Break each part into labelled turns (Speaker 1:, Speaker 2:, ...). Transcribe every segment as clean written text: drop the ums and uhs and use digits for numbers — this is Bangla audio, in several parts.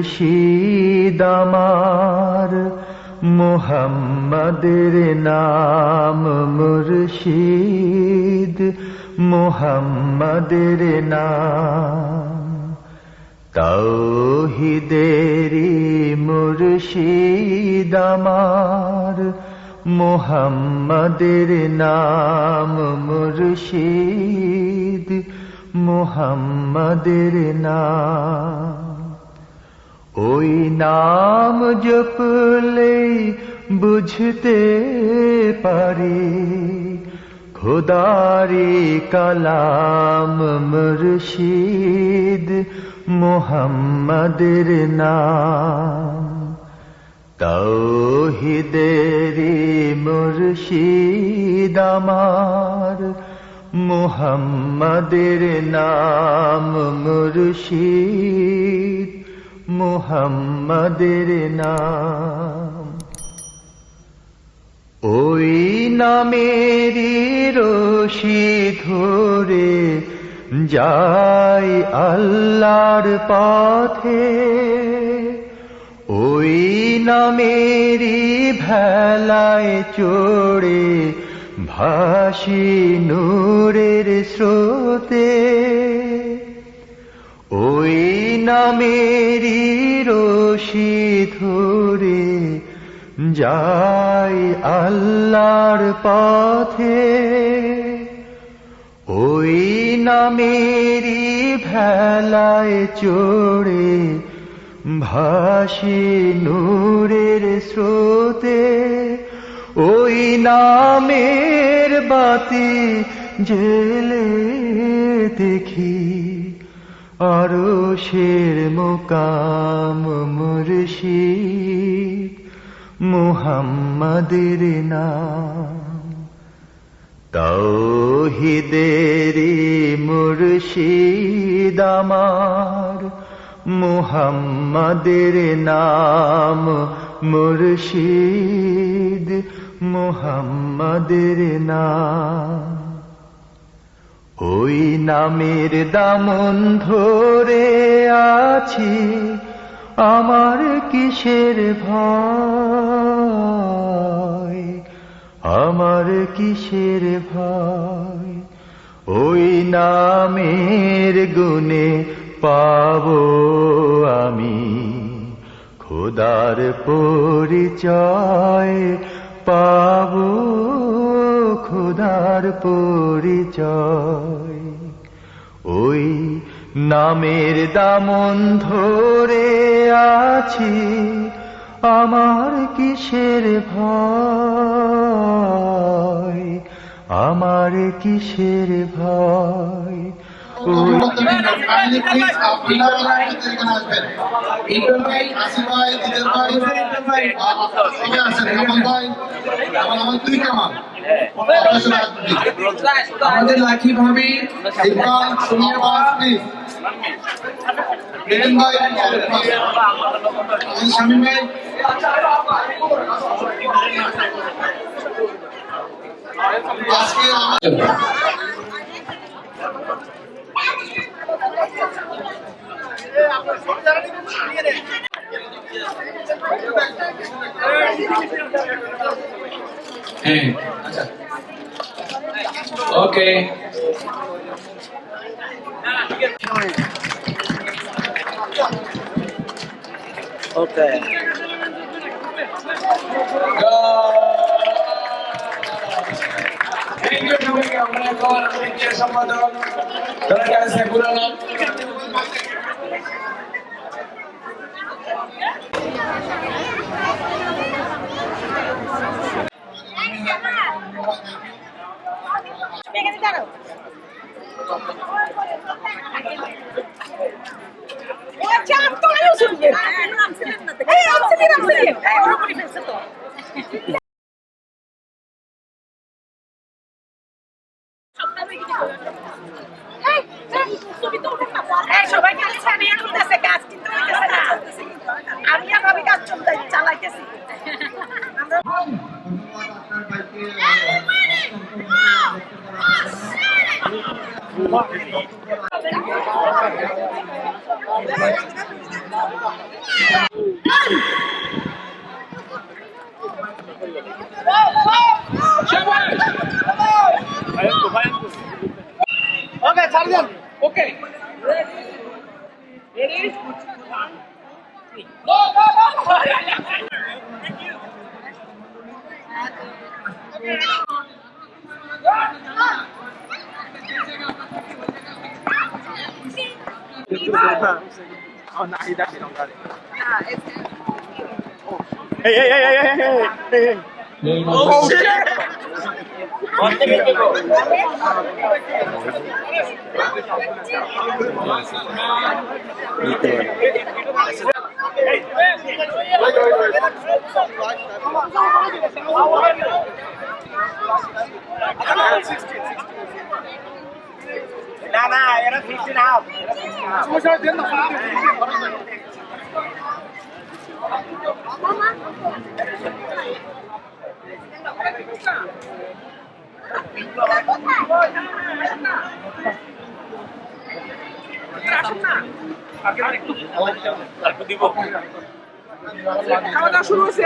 Speaker 1: মুর্শিদ আমার, মুহাম্মাদের নাম মুর্শিদ, মুহাম্মাদের নাম। তাওহীদেরি মুর্শিদ আমার, মুহাম্মাদের নাম মুর্শিদ, মুহাম্মাদের নাম। ওই নাম জপলেই বুঝতে পারি খোদারি কালাম মুর্শিদ, মুহাম্মাদের নাম। তাওহীদেরি মুর্শিদ আমার, মুহাম্মাদের নাম মুর্শিদ, মুহাম্মাদের নাম। ওই নামেরই রশি ধরে যাই আল্লাহর পথে, ওই নামেরই ভেলায় চড়ে ভাসি নূরের স্রোতে। ওই নামেরই রশি ধরে যাই আল্লাহর পথে, ওই নামেরই ভেলায় চড়ে ভাসি নূরের স্রোতে। ওই নামের বাতি জেলে দেখি আরশের মুকাম মুর্শিদ, মুহাম্মাদের নাম। তাওহীদেরি মুর্শিদ আমার, মুহাম্মাদের নাম মুর্শিদ, মুহাম্মাদের নাম। ওই নামের দামন ধরে আছি, আমার কিসের ভয়, আমার কিসের ভয়। ওই নামের গুণে পাবো আমি খোদার পরিচয়, পাবো খোদার পরিচয়। ওই নামের দামন ধরে আছি, আমার কিসের ভয়, আমার কিসের ভয়।
Speaker 2: আমাদের লাকি ভাবি ইকবাল সুমিয়া বাস প্লিজ, রিদন ভাই, শামিম ভাই, আজকে আচ্ছা ওকে
Speaker 3: ওকে
Speaker 2: সম্পাদক Saifullah Okay, Sergeant. Okay. Ready? Go, go, go. Oh shit! না এরা 15 হাফ খাওয়া দাওয়া শুরু হয়েছে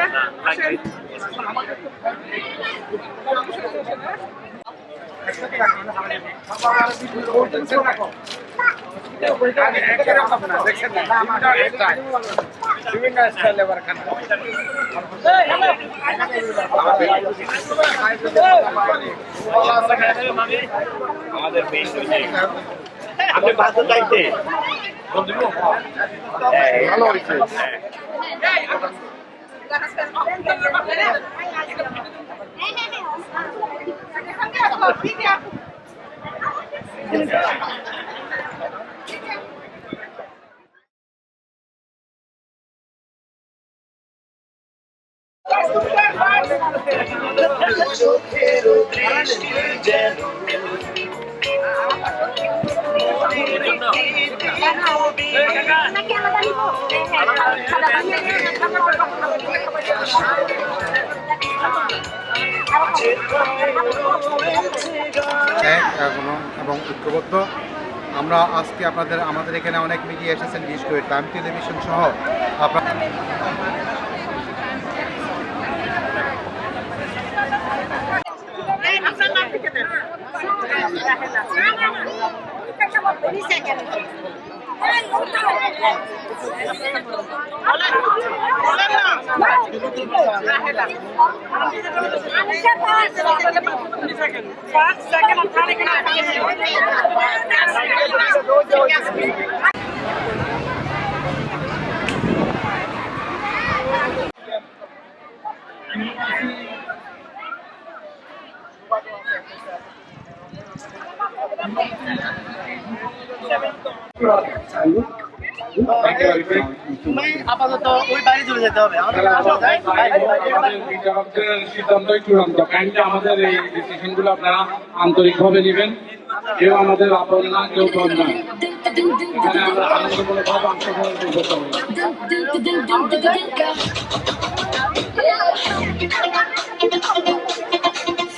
Speaker 4: আমাদের আমি বাসে যাইতে ভালো হয়েছে
Speaker 5: এবং ঐক্যবদ্ধ আমরা আজকে আমাদের এখানে অনেক মিডিয়া এসেছেন, বিশেষ করে টাইম টেলিভিশন সহ আপনার
Speaker 3: আপাতত ওই বাইরে চলে যেতে হবে
Speaker 6: সিদ্ধান্তই চূড়ান্ত। কাইন্ডলি আমাদের এই ডিসিশন গুলো আপনারা আন্তরিকভাবে নেবেন। কেউ আমাদের আপন না, কেউ পর না। এখানে আমরা আনন্দমূলকভাবে অংশগ্রহণ করতে হবে।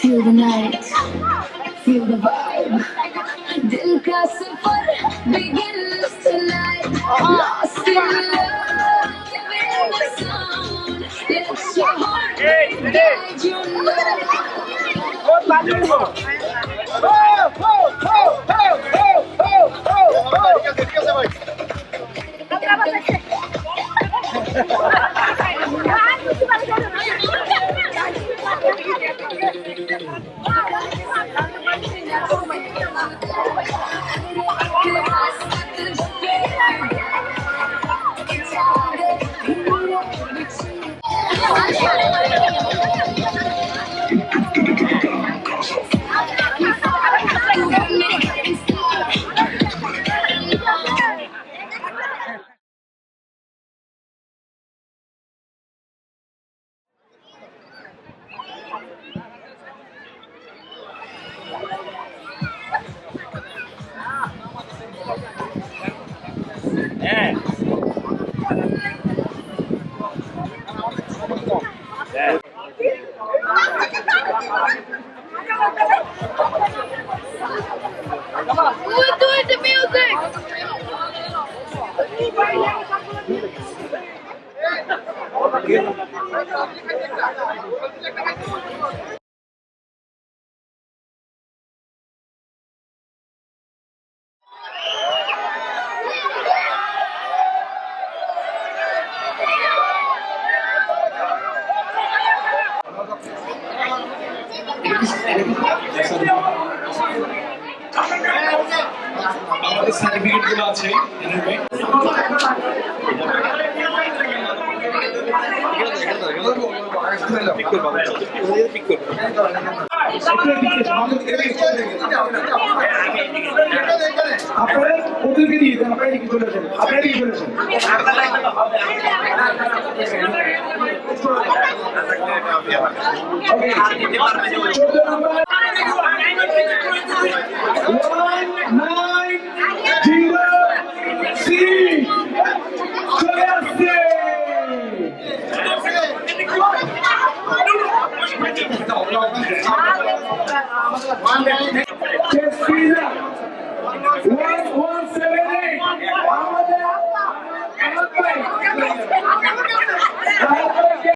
Speaker 7: Feel the night, feel the vibe. Dil ka safar begins tonight. Lost in love, living the sound. Let your heart guide your
Speaker 6: আমাদের সার্টিফিকেট গুলো আছে আপনারা ওদেরকে দিয়ে দেন, আপনারা কি চলেছেন, আপনারা কি চলেছেন। One, 178.